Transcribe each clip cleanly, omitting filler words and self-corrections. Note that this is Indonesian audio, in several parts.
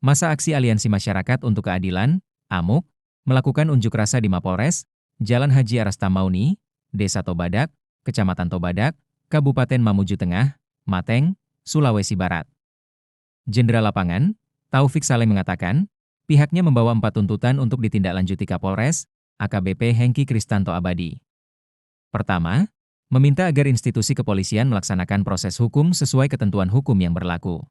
Masa Aksi Aliansi Masyarakat untuk Keadilan, AMUK, melakukan unjuk rasa di Mapolres, Jalan Haji Arasta Mauni, Desa Tobadak, Kecamatan Tobadak, Kabupaten Mamuju Tengah, Mateng, Sulawesi Barat. Jenderal Lapangan, Taufik Saleh mengatakan, pihaknya membawa 4 tuntutan untuk ditindaklanjuti Kapolres, AKBP Hengki Kristanto Abadi. Pertama, meminta agar institusi kepolisian melaksanakan proses hukum sesuai ketentuan hukum yang berlaku.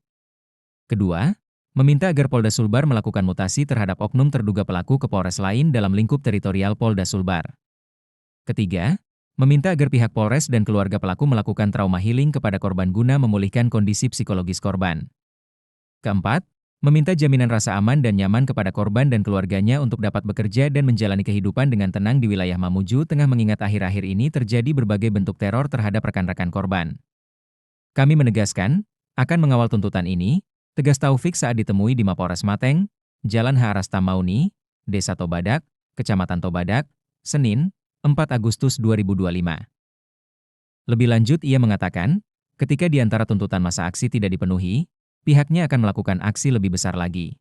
Kedua, meminta agar Polda Sulbar melakukan mutasi terhadap oknum terduga pelaku ke Polres lain dalam lingkup teritorial Polda Sulbar. Ketiga, meminta agar pihak Polres dan keluarga pelaku melakukan trauma healing kepada korban guna memulihkan kondisi psikologis korban. Keempat, meminta jaminan rasa aman dan nyaman kepada korban dan keluarganya untuk dapat bekerja dan menjalani kehidupan dengan tenang di wilayah Mamuju Tengah mengingat akhir-akhir ini terjadi berbagai bentuk teror terhadap rekan-rekan korban. Kami menegaskan, akan mengawal tuntutan ini, tegas Taufik saat ditemui di Mapolres Mateng, Jalan H. Arasta Mauni, Desa Tobadak, Kecamatan Tobadak, Senin, 4 Agustus 2025. Lebih lanjut ia mengatakan, ketika di antara tuntutan masa aksi tidak dipenuhi, pihaknya akan melakukan aksi lebih besar lagi.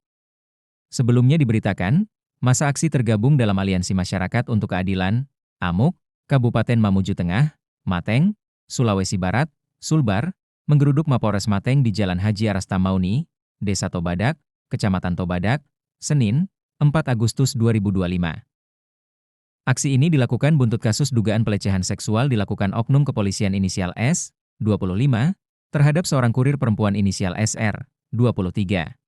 Sebelumnya diberitakan, masa aksi tergabung dalam Aliansi Masyarakat untuk Keadilan, AMUK, Kabupaten Mamuju Tengah, Mateng, Sulawesi Barat, Sulbar, menggeruduk Mapolres Mateng di Jalan Haji Arasta Mauni, Desa Tobadak, Kecamatan Tobadak, Senin, 4 Agustus 2025. Aksi ini dilakukan buntut kasus dugaan pelecehan seksual dilakukan oknum kepolisian inisial S, 25, terhadap seorang kurir perempuan inisial SR, 23.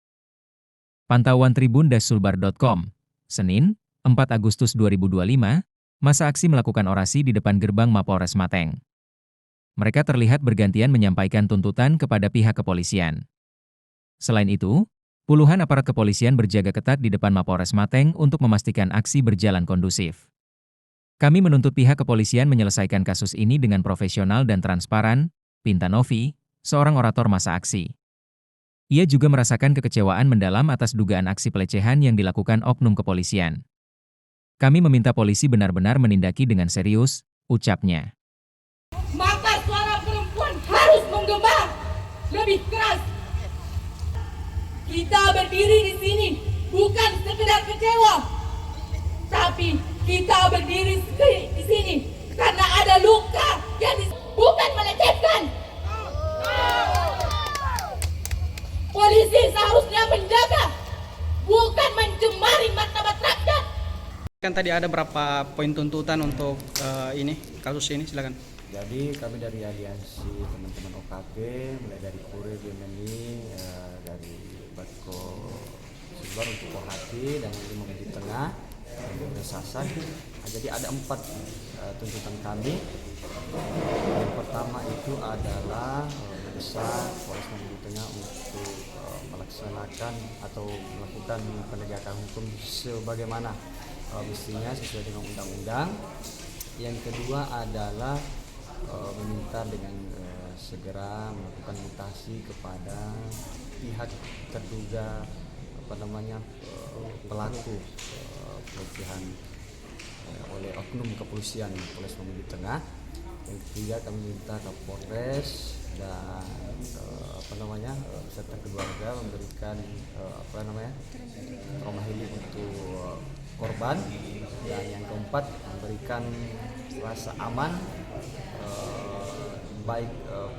Pantauan tribun-sulbar.com, Senin, 4 Agustus 2025, masa aksi melakukan orasi di depan gerbang Mapolres Mateng. Mereka terlihat bergantian menyampaikan tuntutan kepada pihak kepolisian. Selain itu, puluhan aparat kepolisian berjaga ketat di depan Mapolres Mateng untuk memastikan aksi berjalan kondusif. Kami menuntut pihak kepolisian menyelesaikan kasus ini dengan profesional dan transparan, pinta Novi, seorang orator masa aksi. Ia juga merasakan kekecewaan mendalam atas dugaan aksi pelecehan yang dilakukan oknum kepolisian. Kami meminta polisi benar-benar menindaki dengan serius, ucapnya. Maka suara perempuan harus menggema lebih keras. Kita berdiri di sini bukan sekedar kecewa, tapi kita berdiri di sini karena ada luka yang bukan melecehkan. Polisi seharusnya menjaga, bukan mencemari martabat rakyat. Kan tadi ada berapa poin tuntutan untuk kasus ini, silakan. Jadi kami dari aliansi teman-teman OKP, mulai dari Kurir, BMNI, dari Batko Sulbar untuk Kohati dan dari Mamuju Tengah, dari Sasak. Jadi ada 4 tuntutan kami. Yang pertama itu adalah mendesak Polres Mamuju Tengah untuk melaksanakan atau melakukan penegakan hukum sebagaimana mestinya sesuai dengan undang-undang. Yang kedua adalah meminta dengan segera melakukan mutasi kepada pihak terduga pelaku pelecehan oleh oknum kepolisian Polres Mamuju Tengah. Yang ketiga kami minta Kapolres dan beserta keluarga memberikan trauma healing untuk korban, dan yang keempat memberikan rasa aman baik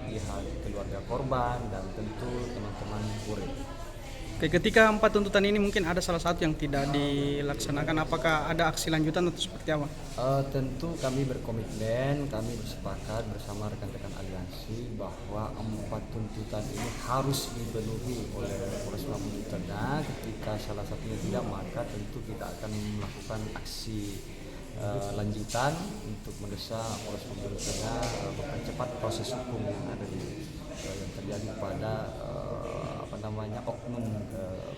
pihak keluarga korban dan tentu teman-teman kurir. Oke, ketika 4 tuntutan ini mungkin ada salah satu yang tidak dilaksanakan, apakah ada aksi lanjutan atau seperti apa? Tentu kami berkomitmen, kami bersepakat bersama rekan-rekan aliansi bahwa 4 tuntutan ini harus dipenuhi oleh Polres Mamuju Tengah. Ketika salah satunya tidak, maka tentu kita akan melakukan aksi lanjutan untuk mendesak Polres Mamuju Tengah mempercepat proses hukum yang ada yang terjadi pada oknum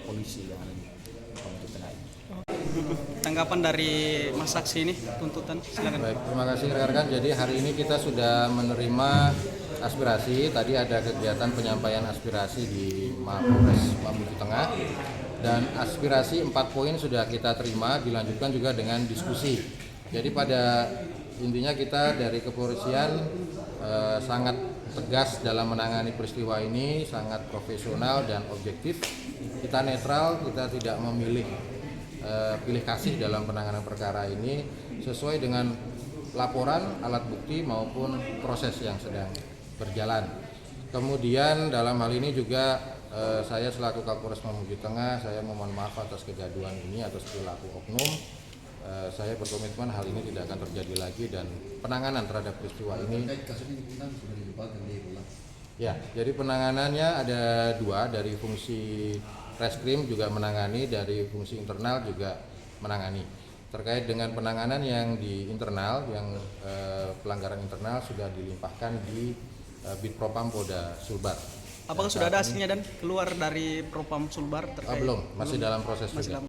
polisi yang Mamuju Tengah ini. Tanggapan dari Mas Saksi ini, tuntutan, silakan. Baik, terima kasih rekan-rekan. Jadi hari ini kita sudah menerima aspirasi. Tadi ada kegiatan penyampaian aspirasi di Mapolres Mamuju Tengah, dan aspirasi 4 poin sudah kita terima, dilanjutkan juga dengan diskusi. Jadi pada intinya kita dari kepolisian sangat tegas dalam menangani peristiwa ini, sangat profesional dan objektif. Kita netral, kita tidak memilih pilih kasih dalam penanganan perkara ini sesuai dengan laporan, alat bukti maupun proses yang sedang berjalan. Kemudian dalam hal ini juga saya selaku Kapolres Mamuju Tengah, saya memohon maaf atas kegaduhan ini, atas perilaku oknum. Saya berkomitmen hal ini tidak akan terjadi lagi dan penanganan terhadap peristiwa ini. Ya, jadi penanganannya ada dua, dari fungsi reskrim juga menangani, dari fungsi internal juga menangani. Terkait dengan penanganan yang di internal, yang pelanggaran internal sudah dilimpahkan di Bitpropam Polda Sulbar. Apakah sudah ada hasilnya dan keluar dari Propam Sulbar terkait? Belum, masih dalam proses juga.